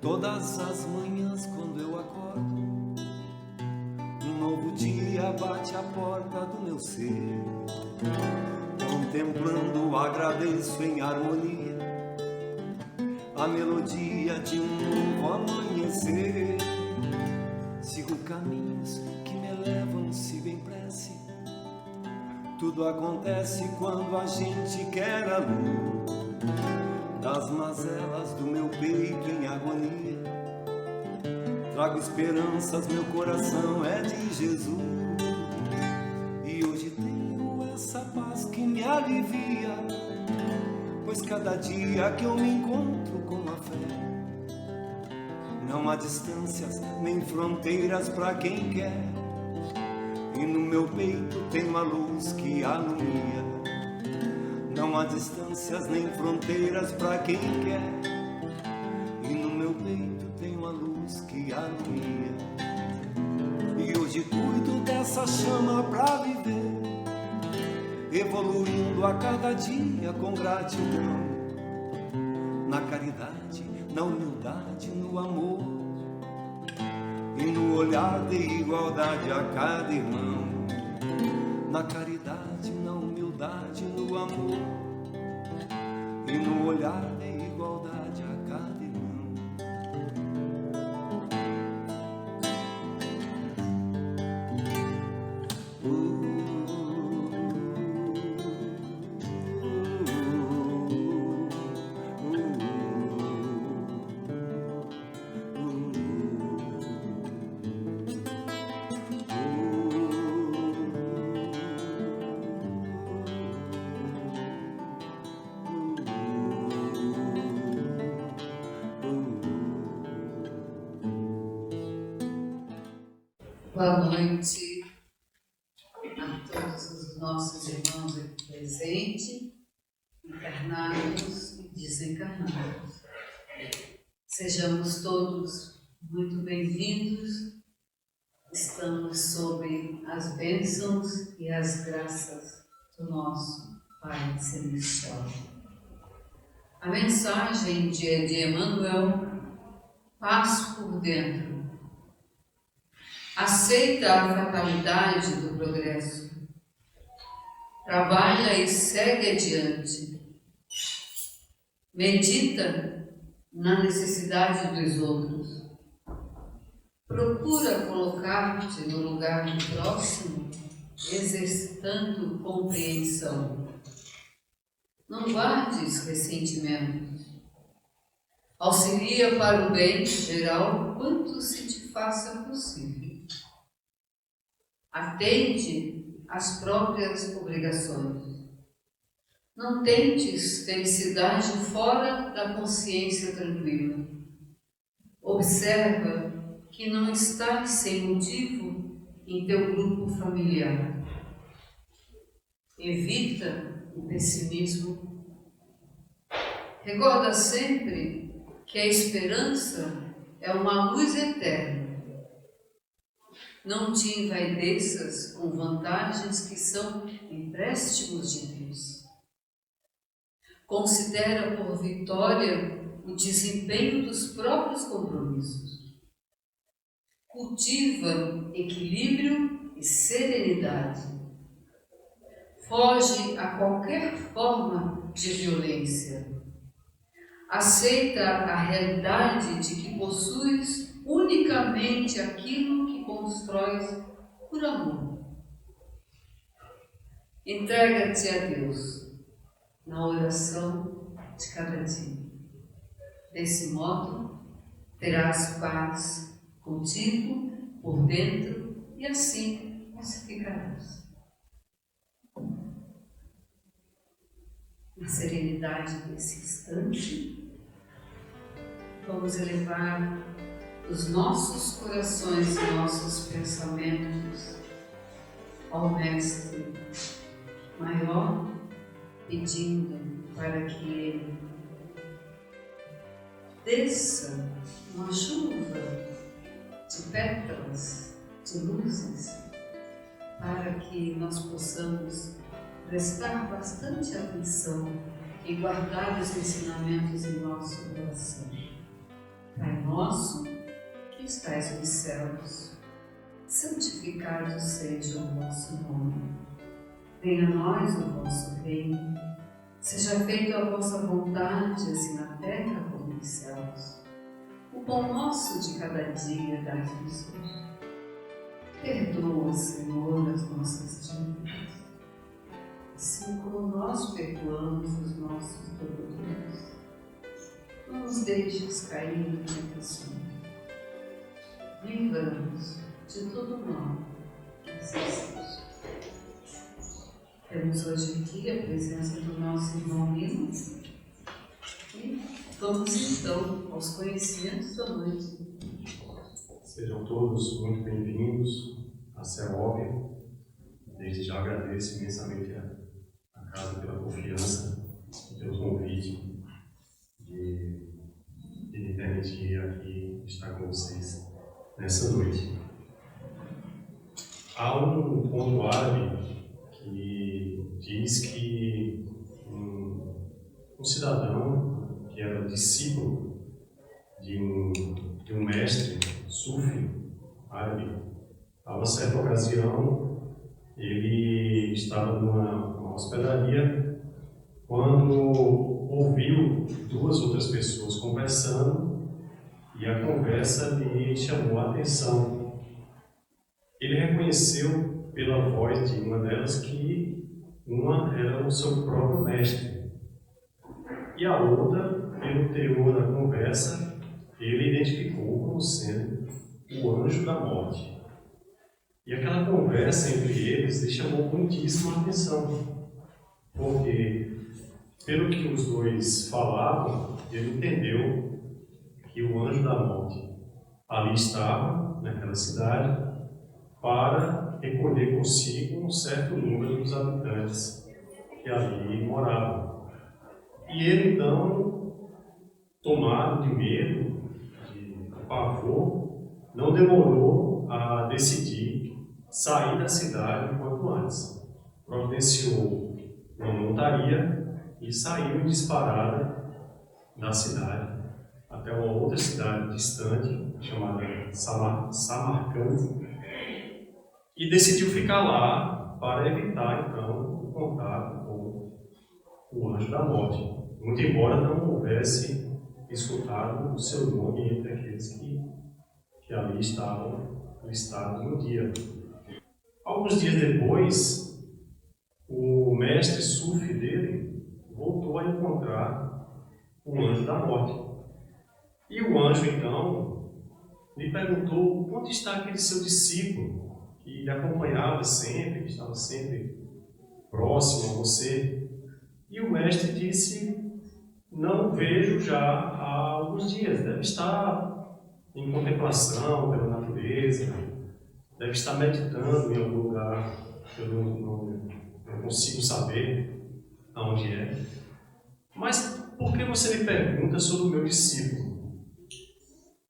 Todas as manhãs quando eu acordo, um novo dia bate à porta do meu ser. Contemplando, agradeço em harmonia a melodia de um novo amanhecer. Sigo caminhos que me levam, sigo em prece. Tudo acontece quando a gente quer a luz das mazelas do meu peito em agonia. Trago esperanças, meu coração é de Jesus. E hoje tenho essa paz que me alivia, pois cada dia que eu me encontro com a fé, não há distâncias nem fronteiras para quem quer. E no meu peito tem uma luz que alumia. Não há distâncias nem fronteiras para quem quer. E no meu peito tem uma luz que alumia. E hoje cuido dessa chama pra viver, evoluindo a cada dia com gratidão, na caridade, na humildade, no amor, e no olhar de igualdade a cada irmão. Na caridade, na humildade, no amor, e no olhar de igualdade a cada irmão. Boa noite a todos os nossos irmãos aqui presentes, encarnados e desencarnados. Sejamos todos muito bem-vindos. Estamos sob as bênçãos e as graças do nosso Pai Celestial. A mensagem de Emmanuel: paz por dentro. Aceita a fatalidade do progresso. Trabalha e segue adiante. Medita na necessidade dos outros. Procura colocar-te no lugar do próximo, exercitando compreensão. Não guardes ressentimentos. Auxilia para o bem geral quanto se te faça possível. Atende às próprias obrigações. Não tentes felicidade fora da consciência tranquila. Observa que não estás sem motivo em teu grupo familiar. Evita o pessimismo. Recorda sempre que a esperança é uma luz eterna. Não te envaideças com vantagens que são empréstimos de Deus. Considera por vitória o desempenho dos próprios compromissos. Cultiva equilíbrio e serenidade. Foge a qualquer forma de violência. Aceita a realidade de que possuis unicamente aquilo que constróis por amor. Entrega-te a Deus na oração de cada dia. Desse modo, terás paz contigo por dentro e assim pacificarás. Na serenidade desse instante, vamos elevar os nossos corações e nossos pensamentos ao Mestre Maior, pedindo para que Ele desça uma chuva de pétalas, de luzes, para que nós possamos prestar bastante atenção e guardar os ensinamentos em nosso coração. Pai nosso, que estais nos céus, santificado seja o vosso nome. Venha a nós o vosso reino. Seja feita a vossa vontade, assim na terra como nos céus. O pão nosso de cada dia dai-nos hoje. Perdoa, Senhor, as nossas dívidas, assim como nós perdoamos os nossos devedores. Não nos deixes cair em tentação. Livra-nos de todo mal. Assim seja. Temos hoje aqui a presença do nosso irmão Lino e vamos então aos conhecimentos da noite. Sejam todos muito bem-vindos à CEOB. Desde já agradeço imensamente a casa pela confiança e pelo convite de me permitir aqui estar com vocês nessa noite. Há um ponto árabe que diz que um cidadão que era discípulo de um mestre sufi árabe, a uma certa ocasião ele estava numa hospedaria quando ouviu duas outras pessoas conversando e a conversa lhe chamou a atenção. Ele reconheceu pela voz de uma delas que uma era o seu próprio mestre e a outra, pelo teor da conversa, ele identificou como sendo o anjo da morte. E aquela conversa entre eles lhe chamou muitíssimo a atenção, porque, pelo que os dois falavam, ele entendeu que o anjo da morte ali estava, naquela cidade, para recolher consigo um certo número dos habitantes que ali moravam. E ele, então, tomado de medo, de pavor, não demorou a decidir sair da cidade o quanto antes. Providenciou uma montaria e saiu em disparada da cidade até uma outra cidade distante, chamada Samarcande, e decidiu ficar lá para evitar, então, o contato com o anjo da morte, muito embora não houvesse escutado o seu nome entre aqueles que ali estavam listados no dia. Alguns dias depois, o mestre sufi dele voltou a encontrar o anjo da morte. E o anjo, então, lhe perguntou onde está aquele seu discípulo que lhe acompanhava sempre, que estava sempre próximo a você. E o mestre disse: não o vejo já há alguns dias, deve estar em contemplação pela natureza, deve estar meditando em algum lugar que eu não consigo saber aonde é. Mas por que você me pergunta sobre o meu discípulo?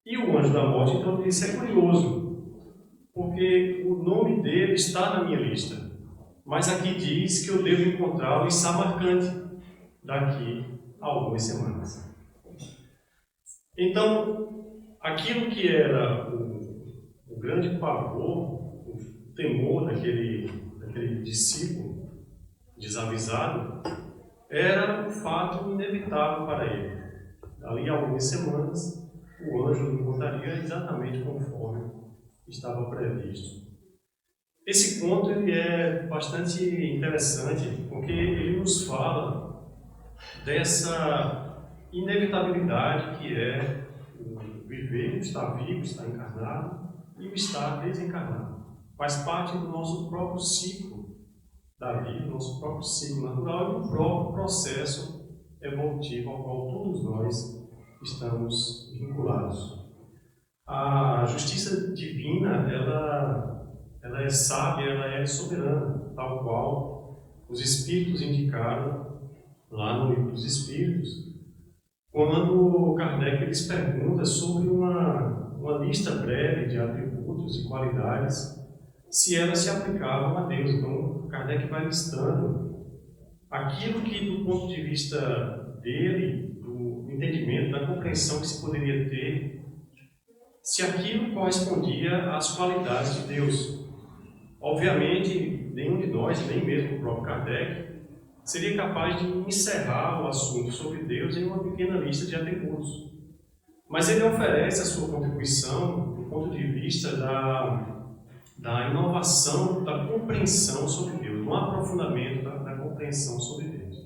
E o anjo da morte então disse: é curioso, porque o nome dele está na minha lista, mas aqui diz que eu devo encontrá-lo em Samarcande daqui a algumas semanas. Então, aquilo que era o grande pavor, o temor daquele discípulo desavisado, era um fato inevitável para ele. Ali a algumas semanas, o anjo o encontraria exatamente conforme estava previsto. Esse conto ele é bastante interessante, porque ele nos fala dessa inevitabilidade que é o viver, o estar vivo, estar encarnado e o estar desencarnado. Faz parte do nosso próprio ciclo da vida, do nosso próprio ciclo natural e do próprio processo evolutivo ao qual todos nós estamos vinculados. A justiça divina, ela é sábia, ela é soberana, tal qual os Espíritos indicaram lá no Livro dos Espíritos, quando Kardec lhes pergunta sobre uma lista breve de atributos e qualidades, se elas se aplicavam a Deus. Então, Kardec vai listando aquilo que, do ponto de vista dele, do entendimento, da na compreensão que se poderia ter se aquilo correspondia às qualidades de Deus. Obviamente, nenhum de nós, nem mesmo o próprio Kardec, seria capaz de encerrar o assunto sobre Deus em uma pequena lista de atributos. Mas ele oferece a sua contribuição do ponto de vista da inovação, da compreensão sobre Deus, do aprofundamento da compreensão sobre Deus.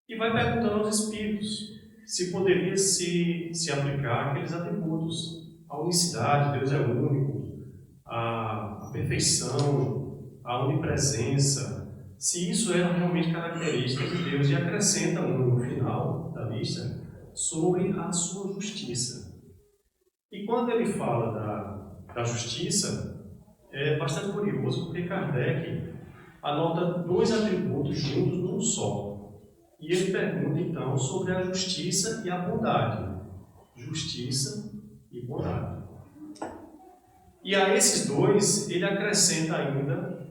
E vai perguntando aos espíritos se poderia se aplicar aqueles atributos. A unicidade, Deus é único, a perfeição, a onipresença, se isso eram realmente características de Deus, e acrescenta no final da lista sobre a sua justiça. E quando ele fala da justiça, é bastante curioso, porque Kardec anota dois atributos juntos num só. E ele pergunta então sobre a justiça e a bondade. Justiça e bondade. E a esses dois, ele acrescenta ainda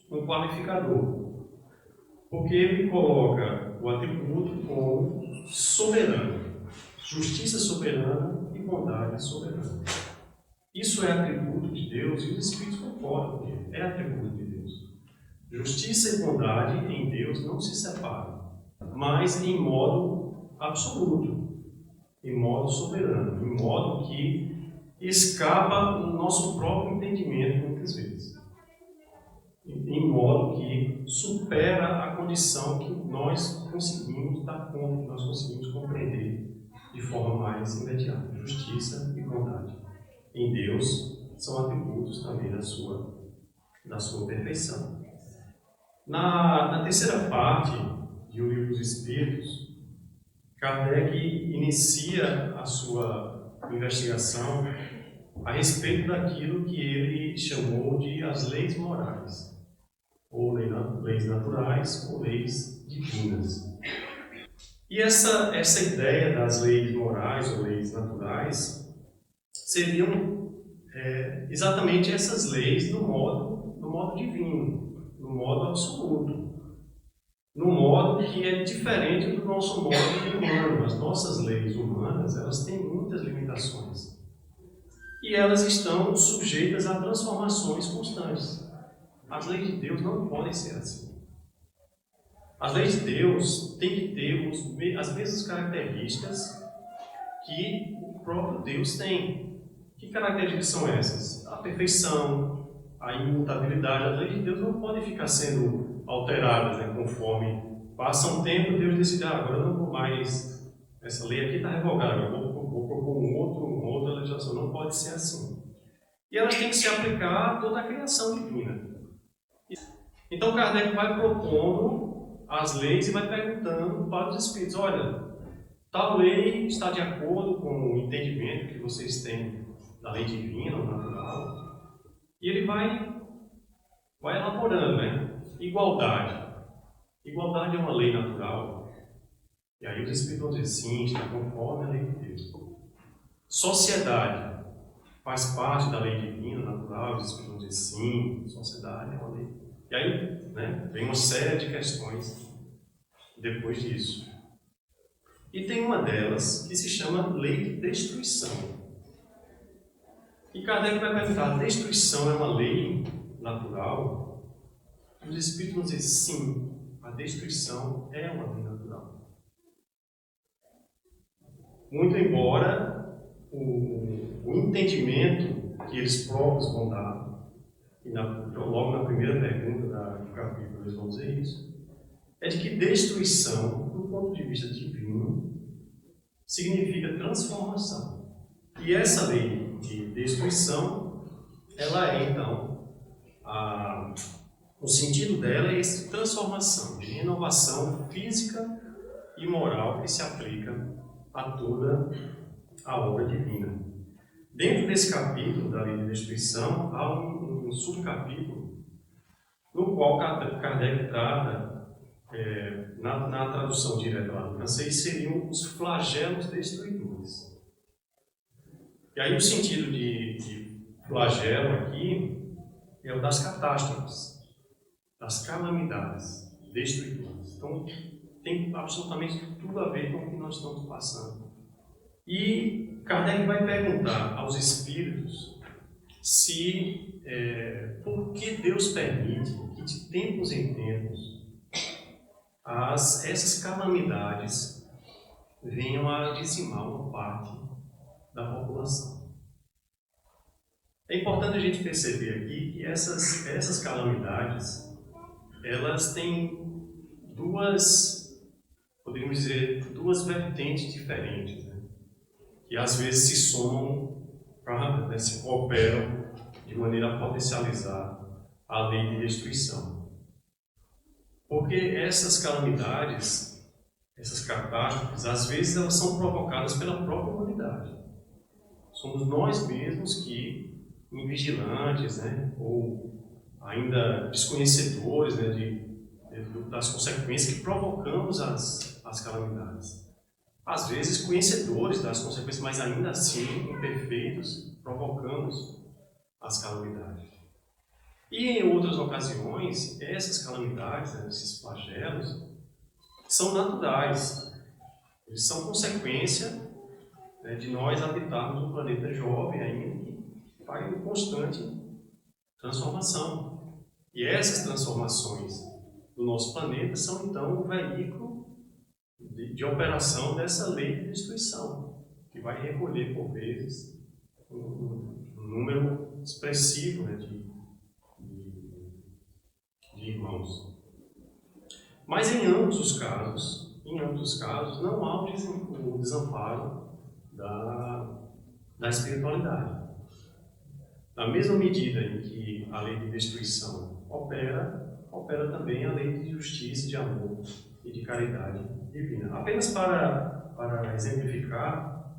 um qualificador, porque ele coloca o atributo como soberano, justiça soberana e bondade soberana. Isso é atributo de Deus e os Espíritos concordam com ele, é atributo de Deus. Justiça e bondade em Deus não se separam, mas em modo absoluto, em modo soberano, em modo que escapa do nosso próprio entendimento muitas vezes, em modo que supera a condição que nós conseguimos dar conta, que nós conseguimos compreender de forma mais imediata. Justiça e bondade em Deus são atributos também da sua perfeição. Na terceira parte de O Livro dos Espíritos, Kardec inicia a sua investigação a respeito daquilo que ele chamou de as leis morais, ou leis naturais, ou leis divinas. E essa ideia das leis morais ou leis naturais seriam exatamente essas leis no modo divino, no modo absoluto, no modo que é diferente do nosso modo humano. As nossas leis humanas, elas têm muitas limitações. E elas estão sujeitas a transformações constantes. As leis de Deus não podem ser assim. As leis de Deus têm que ter as mesmas características que o próprio Deus tem. Que características são essas? A perfeição, a imutabilidade. As leis de Deus não podem ficar sendo alteradas, né, conforme passa um tempo, Deus decide, agora eu não vou mais, essa lei aqui está revogada, eu vou propor uma outra legislação. Não pode ser assim. E elas têm que se aplicar a toda a criação divina. Então Kardec vai propondo as leis e vai perguntando para os espíritos, olha, tal lei está de acordo com o entendimento que vocês têm da lei divina ou natural? E ele vai elaborando, né? Igualdade. Igualdade é uma lei natural. E aí os espíritos vão dizer, sim, está conforme a lei de Deus. Sociedade faz parte da lei divina, natural. Os espíritos vão dizer, sim, sociedade é uma lei. E aí, né, vem uma série de questões depois disso. E tem uma delas que se chama lei de destruição. E Kardec vai perguntar, a destruição é uma lei natural? Os espíritos vão dizer, sim, a destruição é uma lei natural. Muito embora o entendimento que eles próprios vão dar, e logo na primeira pergunta do capítulo eles vão dizer isso, é de que destruição, do ponto de vista divino, significa transformação. E essa lei de destruição, ela é então, o sentido dela é essa transformação, de renovação física e moral que se aplica a toda a obra divina. Dentro desse capítulo da lei de destruição, há um subcapítulo no qual Kardec trata, na tradução direta lá do francês, seriam os flagelos destruidores. E aí o sentido de flagelo aqui é o das catástrofes, das calamidades destruidoras. Então, tem absolutamente tudo a ver com o que nós estamos passando E Kardec vai perguntar aos espíritos por que Deus permite que de tempos em tempos essas calamidades venham a dizimar uma parte da população. É importante a gente perceber aqui que essas calamidades, elas têm poderíamos dizer, duas vertentes diferentes, né? Que às vezes se somam, se cooperam de maneira a potencializar a lei de destruição. Porque essas calamidades, essas catástrofes, às vezes elas são provocadas pela própria humanidade. Somos nós mesmos que, invigilantes, né, ou ainda desconhecedores, né, das consequências, que provocamos as calamidades. Às vezes conhecedores das consequências, mas ainda assim imperfeitos, provocamos as calamidades. E em outras ocasiões, essas calamidades, né, esses flagelos, são naturais. Eles são consequência, né, de nós habitarmos um planeta jovem ainda, que vai em constante transformação. E essas transformações do nosso planeta são então um veículo de operação dessa lei de destruição, que vai recolher por vezes um número expressivo, né, de irmãos. Mas em ambos os casos, não há o desamparo da espiritualidade. Na mesma medida em que a lei de destruição opera também a lei de justiça, de amor e de caridade divina. Apenas para exemplificar,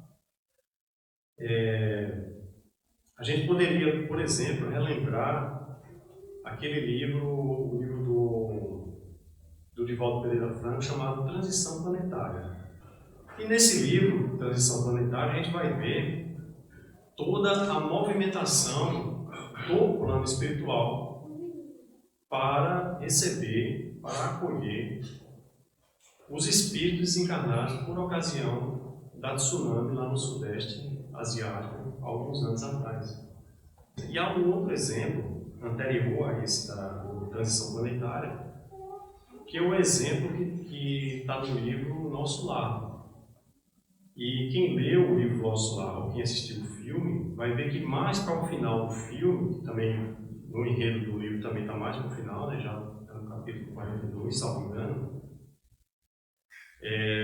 a gente poderia, por exemplo, relembrar aquele livro, o livro do Divaldo Pereira Franco, chamado Transição Planetária. E nesse livro, Transição Planetária, a gente vai ver toda a movimentação do plano espiritual para receber, para acolher os espíritos desencarnados por ocasião da tsunami lá no Sudeste Asiático, há alguns anos atrás. E há um outro exemplo, anterior a esse da Transição Planetária, que é o exemplo que está no livro Nosso Lar. E quem leu o livro Nosso Lar, ou quem assistiu o filme, vai ver que mais para o final do filme, que também no enredo do livro também está mais para o final, né, já está no capítulo 42, se não me engano,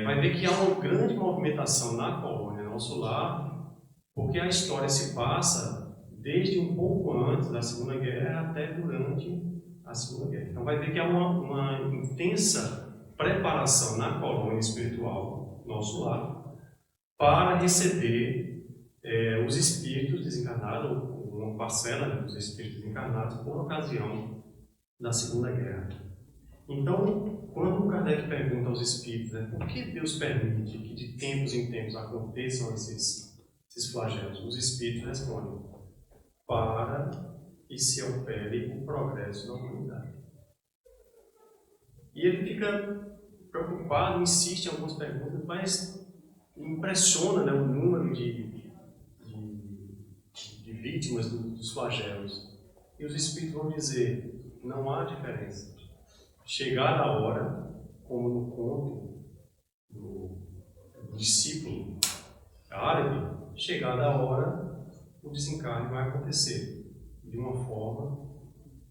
vai ver que há uma grande movimentação na colônia Nosso Lar, porque a história se passa desde um pouco antes da Segunda Guerra até durante a Segunda Guerra. Então vai ver que há uma intensa preparação na colônia espiritual Nosso Lar para receber os espíritos desencarnados, uma parcela dos espíritos desencarnados, por ocasião da Segunda Guerra. Então, quando Kardec pergunta aos espíritos, né, por que Deus permite que de tempos em tempos aconteçam esses flagelos, os espíritos respondem: para que se opere o progresso da humanidade. E ele fica preocupado, insiste em algumas perguntas, mas impressiona, né, o número de vítimas dos flagelos. E os espíritos vão dizer: não há diferença. Chegada a hora, como no conto do discípulo árabe, chegada a hora, o desencarne vai acontecer de uma forma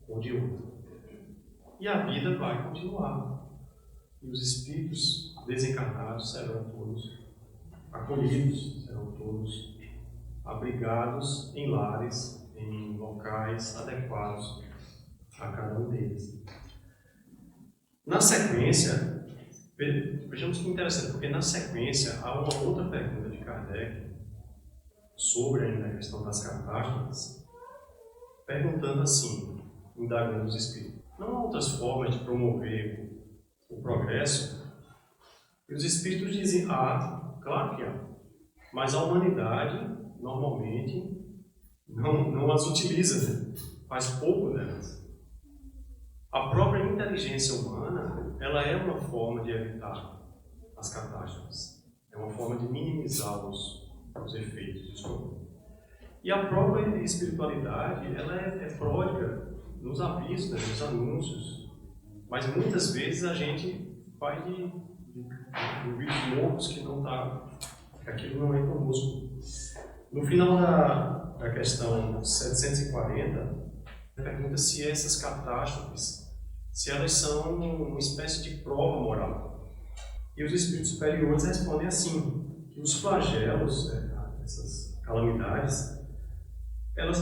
ou de outra. E a vida vai continuar. E os espíritos desencarnados serão todos acolhidos, serão todos abrigados em lares, em locais adequados a cada um deles. Na sequência, vejamos que interessante, porque na sequência há uma outra pergunta de Kardec sobre ainda a questão das catástrofes, perguntando assim, indagando os espíritos: não há outras formas de promover o progresso? E os espíritos dizem: claro que há, mas a humanidade normalmente não as utiliza, né? Faz pouco delas. A própria inteligência humana, ela é uma forma de evitar as catástrofes. É uma forma de minimizar os efeitos do esgoto. E a própria espiritualidade, ela é pródiga nos avisos, né, nos anúncios. Mas muitas vezes a gente vai de vídeos loucos que não tá, que aquilo não é conosco. No final da questão 740, pergunta se essas catástrofes, se elas são uma espécie de prova moral. E os espíritos superiores respondem assim, que os flagelos, essas calamidades, elas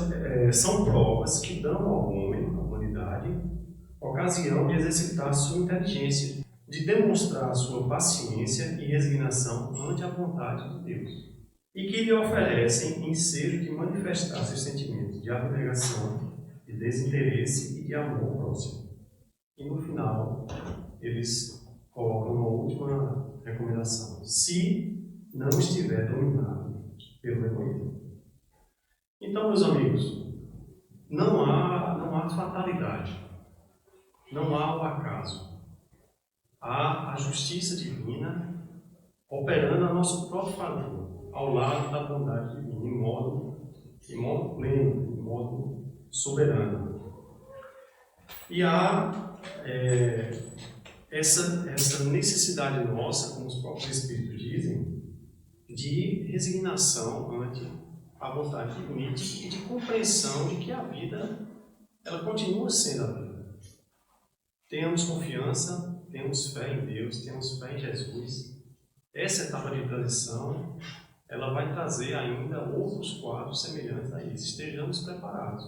são provas que dão ao homem, à humanidade, ocasião de exercitar sua inteligência, de demonstrar sua paciência e resignação ante a vontade de Deus, e que lhe oferecem ensejo de manifestar seus sentimentos de abnegação, de desinteresse e de amor ao próximo. E no final, eles colocam uma última recomendação: se não estiver dominado pelo egoísmo. Então, meus amigos, não há fatalidade, não há o acaso. Há a justiça divina operando a nosso próprio favor, ao lado da bondade divina, em modo pleno, em modo soberano. E há essa necessidade nossa, como os próprios Espíritos dizem, de resignação ante a vontade divina e de compreensão de que a vida, ela continua sendo a vida. Tenhamos confiança, temos fé em Deus, temos fé em Jesus. Essa etapa de transição, ela vai trazer ainda outros quadros semelhantes a isso. Estejamos preparados,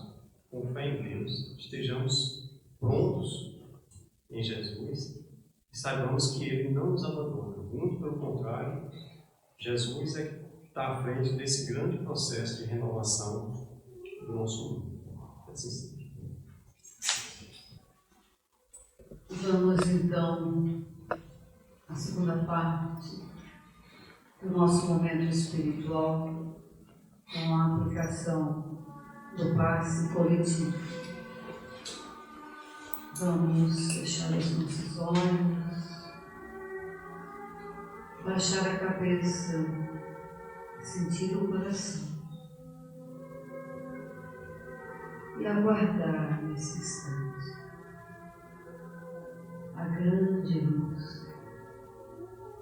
com fé em Deus, estejamos prontos em Jesus e saibamos que Ele não nos abandona. Muito pelo contrário, Jesus é que está à frente desse grande processo de renovação do nosso mundo. Assim, vamos então à segunda parte do nosso momento espiritual com a aplicação do passe coletivo. Vamos fechar os nossos olhos, baixar a cabeça, sentir o coração e aguardar nesse instante a grande luz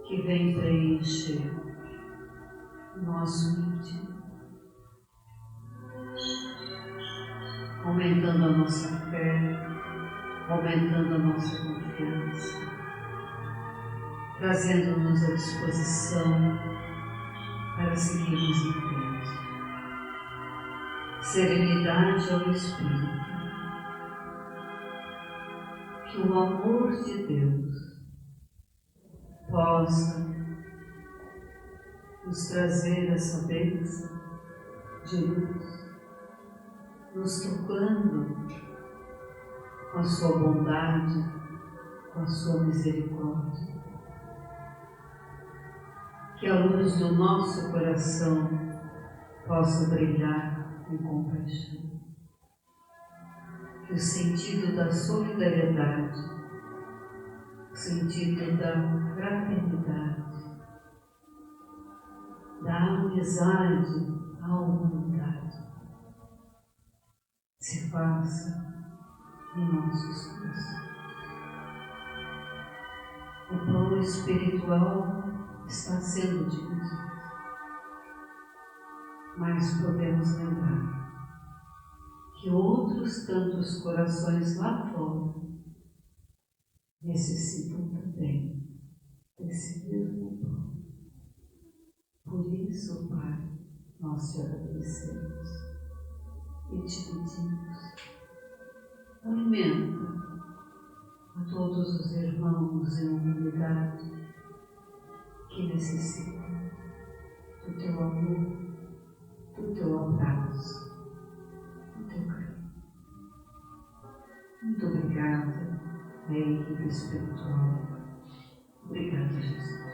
que vem preencher o nosso íntimo, aumentando a nossa fé, aumentando a nossa confiança, trazendo-nos à disposição para seguirmos em frente. Serenidade ao Espírito. Que o amor de Deus possa nos trazer essa bênção de luz, nos tocando com a sua bondade, com a sua misericórdia. Que a luz do nosso coração possa brilhar com compaixão. Que o sentido da solidariedade, o sentido da fraternidade, da amizade à humanidade se faça em nossos corações. O plano espiritual está sendo dividido, mas podemos lembrar que outros tantos corações lá fora necessitam também desse mesmo pão. Por isso, Pai, nós te agradecemos e te pedimos: alimenta a todos os irmãos em humanidade que necessitam do teu amor, do teu abraço, do teu carinho. Muito obrigada, equipe espiritual. Obrigada, Jesus.